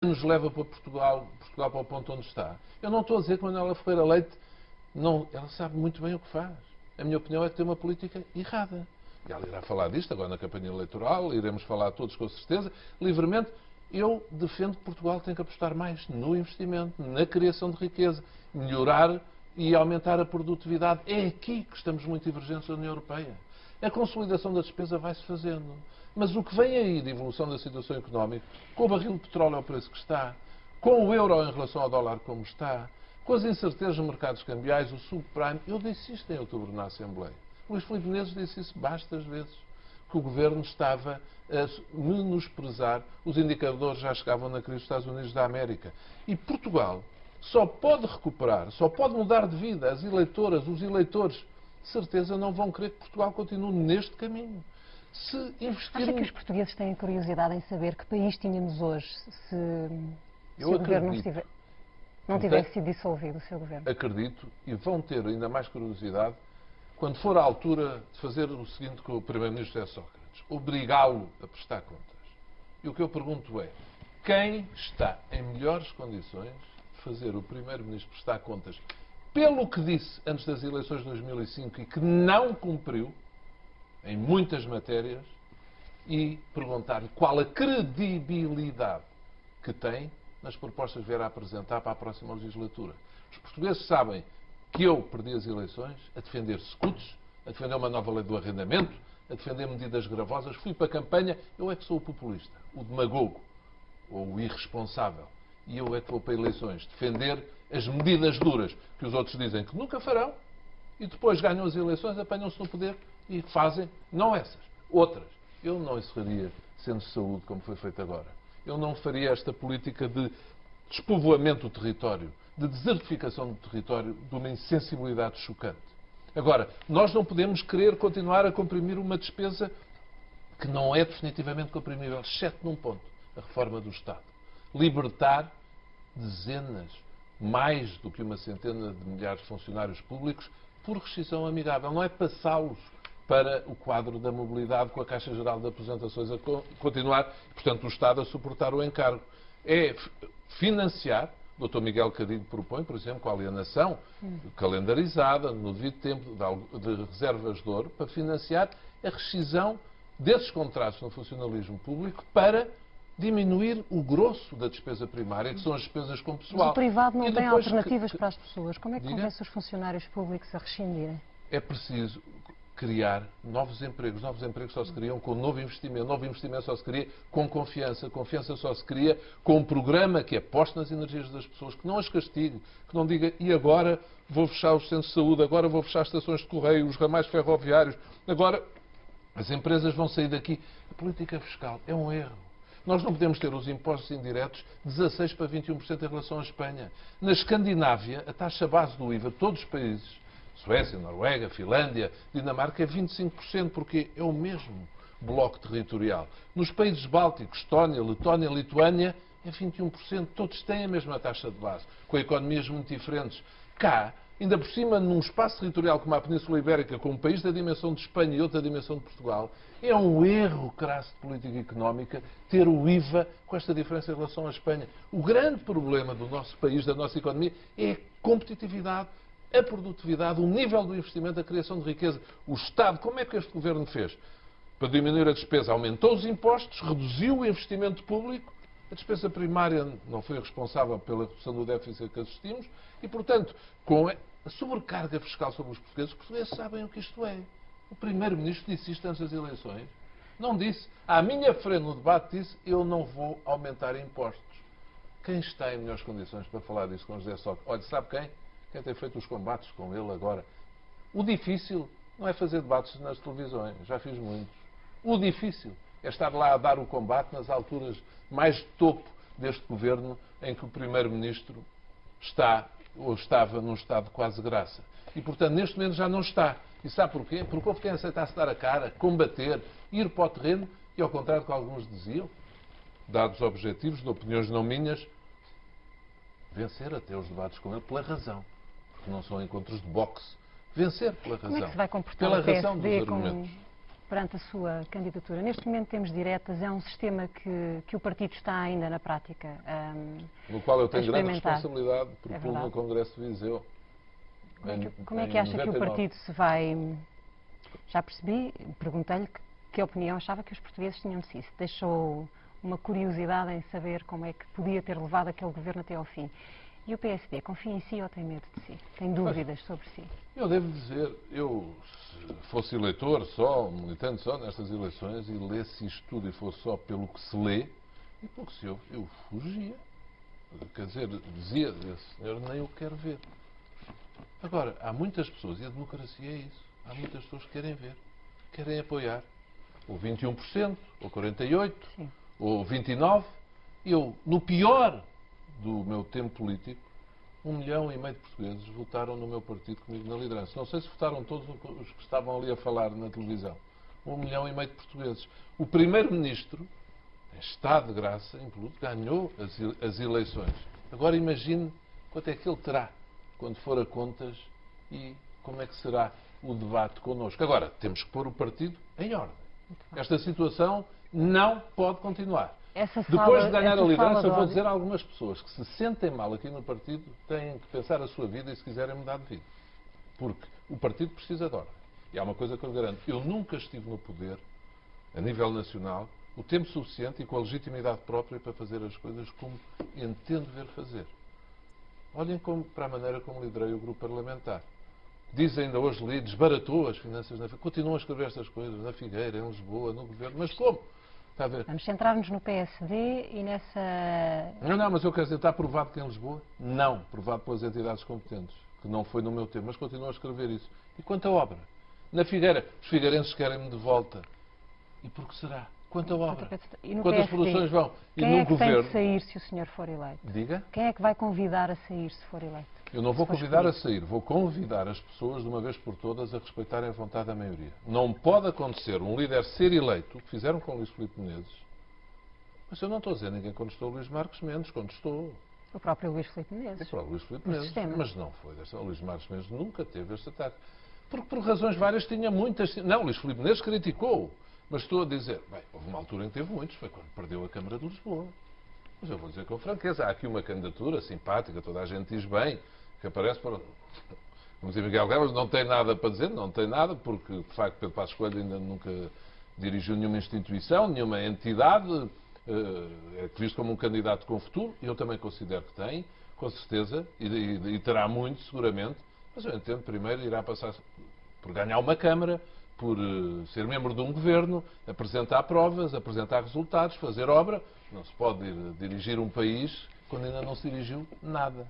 nos leva para Portugal para o ponto onde está. Eu não estou a dizer que Manuela Ferreira Leite não, ela sabe muito bem o que faz. A minha opinião é que tem uma política errada. E ela irá falar disto agora na campanha eleitoral, iremos falar todos com certeza, livremente. Eu defendo que Portugal tem que apostar mais no investimento, na criação de riqueza, melhorar e aumentar a produtividade. É aqui que estamos muito divergentes da União Europeia. A consolidação da despesa vai-se fazendo. Mas o que vem aí de evolução da situação económica, com o barril de petróleo ao preço que está, com o euro em relação ao dólar como está, com as incertezas nos mercados cambiais, o subprime, eu disse isto em outubro na Assembleia. Luís Filipe Menezes disse isso bastas vezes, que o Governo estava a menosprezar, os indicadores já chegavam na crise dos Estados Unidos da América. E Portugal só pode recuperar, só pode mudar de vida, as eleitoras, os eleitores, de certeza não vão querer que Portugal continue neste caminho. Se investirmos... Acha que os portugueses têm curiosidade em saber que país tínhamos hoje se o Governo não tivesse sido dissolvido, o seu Governo? Acredito, e vão ter ainda mais curiosidade quando for a altura de fazer o seguinte com o Primeiro-Ministro José Sócrates, obrigá-lo a prestar contas. E o que eu pergunto é, quem está em melhores condições de fazer o Primeiro-Ministro prestar contas pelo que disse antes das eleições de 2005 e que não cumpriu em muitas matérias e perguntar-lhe qual a credibilidade que tem nas propostas que vier a apresentar para a próxima legislatura. Os portugueses sabem que eu perdi as eleições a defender scuts, a defender uma nova lei do arrendamento, a defender medidas gravosas. Fui para a campanha, eu é que sou o populista, o demagogo, ou o irresponsável. E eu é que vou para eleições defender as medidas duras que os outros dizem que nunca farão e depois ganham as eleições, apanham-se no poder e fazem, não essas, outras. Eu não encerraria centros de saúde como foi feito agora. Eu não faria esta política de despovoamento do território, de desertificação do território, de uma insensibilidade chocante. Agora, nós não podemos querer continuar a comprimir uma despesa que não é definitivamente comprimível, exceto num ponto, a reforma do Estado. Libertar dezenas, mais do que uma centena de milhares de funcionários públicos por rescisão amigável. Não é passá-los para o quadro da mobilidade com a Caixa Geral de Aposentações a continuar, portanto, o Estado a suportar o encargo. É financiar, o Dr. Miguel Cadilho propõe, por exemplo, com a alienação calendarizada, no devido tempo, de reservas de ouro, para financiar a rescisão desses contratos no funcionalismo público para diminuir o grosso da despesa primária, que são as despesas com pessoal. Mas o privado não tem alternativas para as pessoas. Como é que convence os funcionários públicos a rescindirem? É preciso criar novos empregos. Novos empregos só se criam com novo investimento. Novo investimento só se cria com confiança. Confiança só se cria com um programa que aposte nas energias das pessoas, que não as castigue, que não diga e agora vou fechar os centros de saúde, agora vou fechar as estações de correio, os ramais ferroviários, agora as empresas vão sair daqui. A política fiscal é um erro. Nós não podemos ter os impostos indiretos 16% para 21% em relação à Espanha. Na Escandinávia, a taxa base do IVA de todos os países, Suécia, Noruega, Finlândia, Dinamarca, é 25%, porque é o mesmo bloco territorial. Nos países bálticos, Estónia, Letónia, Lituânia, é 21%. Todos têm a mesma taxa de base, com economias muito diferentes. Cá, ainda por cima, num espaço territorial como a Península Ibérica, com um país da dimensão de Espanha e outra dimensão de Portugal, é um erro crasso de política económica ter o IVA com esta diferença em relação à Espanha. O grande problema do nosso país, da nossa economia, é a competitividade, a produtividade, o nível do investimento, a criação de riqueza. O Estado, como é que este Governo fez? Para diminuir a despesa, aumentou os impostos, reduziu o investimento público, a despesa primária não foi responsável pela redução do déficit que assistimos e, portanto, com a sobrecarga fiscal sobre os portugueses sabem o que isto é. O Primeiro-Ministro disse isto antes das eleições. Não disse. À minha frente, no debate, disse eu não vou aumentar impostos. Quem está em melhores condições para falar disso com José Sócrates? Olha, sabe quem? Quem tem feito os combates com ele agora. O difícil não é fazer debates nas televisões. Já fiz muitos. O difícil é estar lá a dar o combate nas alturas mais de topo deste governo em que o Primeiro-Ministro está ou estava num estado de quase graça. E, portanto, neste momento já não está. E sabe porquê? Porque houve quem aceitasse dar a cara, combater, ir para o terreno e, ao contrário do que alguns diziam, dados objetivos, de opiniões não minhas, vencer até os debates com ele pela razão. Porque não são encontros de boxe. Vencer pela razão. Como é que se vai comportar pela o PSD razão dos argumentos. perante a sua candidatura? Neste momento temos diretas, é um sistema que o partido está ainda na prática no qual eu tenho grande responsabilidade, propulo no Congresso de Viseu. Como é que acha que o partido se vai... Já percebi, perguntei-lhe que opinião achava que os portugueses tinham de si. Se deixou uma curiosidade em saber como é que podia ter levado aquele governo até ao fim. E o PSD, confia em si ou tem medo de si? Tem dúvidas sobre si? Eu devo dizer, se fosse eleitor só, militante só nestas eleições, e lesse isto tudo e fosse só pelo que se lê e pelo que se ouve, eu fugia. Quer dizer, dizia, esse senhor nem o quero ver. Agora, há muitas pessoas, e a democracia é isso, há muitas pessoas que querem ver, querem apoiar. Ou 21%, ou 48%, sim, ou 29%. Eu, no pior do meu tempo político, 1,5 milhão de portugueses votaram no meu partido comigo na liderança. Não sei se votaram todos os que estavam ali a falar na televisão. 1,5 milhão de portugueses. O primeiro-ministro, em estado de graça, impoluto, ganhou as eleições. Agora imagine quanto é que ele terá quando for a contas e como é que será o debate connosco. Agora, temos que pôr o partido em ordem. Esta situação não pode continuar. Depois de ganhar a liderança, eu vou dizer a algumas pessoas que se sentem mal aqui no partido têm que pensar a sua vida e se quiserem mudar de vida. Porque o partido precisa de ordem. E há uma coisa que eu garanto. Eu nunca estive no poder, a nível nacional, o tempo suficiente e com a legitimidade própria para fazer as coisas como entendo ver fazer. Olhem para a maneira como liderei o grupo parlamentar. Diz ainda hoje ali, desbaratou as finanças na Figueira. Continuam a escrever estas coisas na Figueira, em Lisboa, no Governo. Mas como? Está a ver? Vamos centrar-nos no PSD e nessa... Não, mas eu quero dizer, está provado que em Lisboa? Não, provado pelas entidades competentes, que não foi no meu tempo, mas continuam a escrever isso. E quanto à obra? Na Figueira, os figueirenses querem-me de volta. E por que será? Quanto à obra? Quantas produções vão? E no governo... tem de sair se o senhor for eleito? Diga? Quem é que vai convidar a sair se for eleito? Eu não vou convidar a sair, vou convidar as pessoas, de uma vez por todas, a respeitarem a vontade da maioria. Não pode acontecer um líder ser eleito, o que fizeram com Luís Filipe Menezes. Mas eu não estou a dizer, ninguém contestou Luís Marques Mendes, contestou. O próprio Luís Filipe Menezes. O próprio Luís Filipe Menezes. Mas não foi desta. O Luís Marques Mendes nunca teve este ataque. Porque por razões várias tinha muitas... Não, Luís Filipe Menezes criticou. Mas estou a dizer, bem, houve uma altura em que teve muitos, foi quando perdeu a Câmara de Lisboa. Mas eu vou dizer com franqueza, há aqui uma candidatura simpática, toda a gente diz bem, que aparece para... Como dizia Miguel Guedes, não tem nada para dizer, não tem nada, porque, de facto, Pedro Passos Coelho ainda nunca dirigiu nenhuma instituição, nenhuma entidade, é visto como um candidato com futuro, e eu também considero que tem, com certeza, e terá muito, seguramente, mas eu entendo, primeiro, irá passar por ganhar uma Câmara, por ser membro de um governo, apresentar provas, apresentar resultados, fazer obra. Não se pode dirigir um país quando ainda não se dirigiu nada.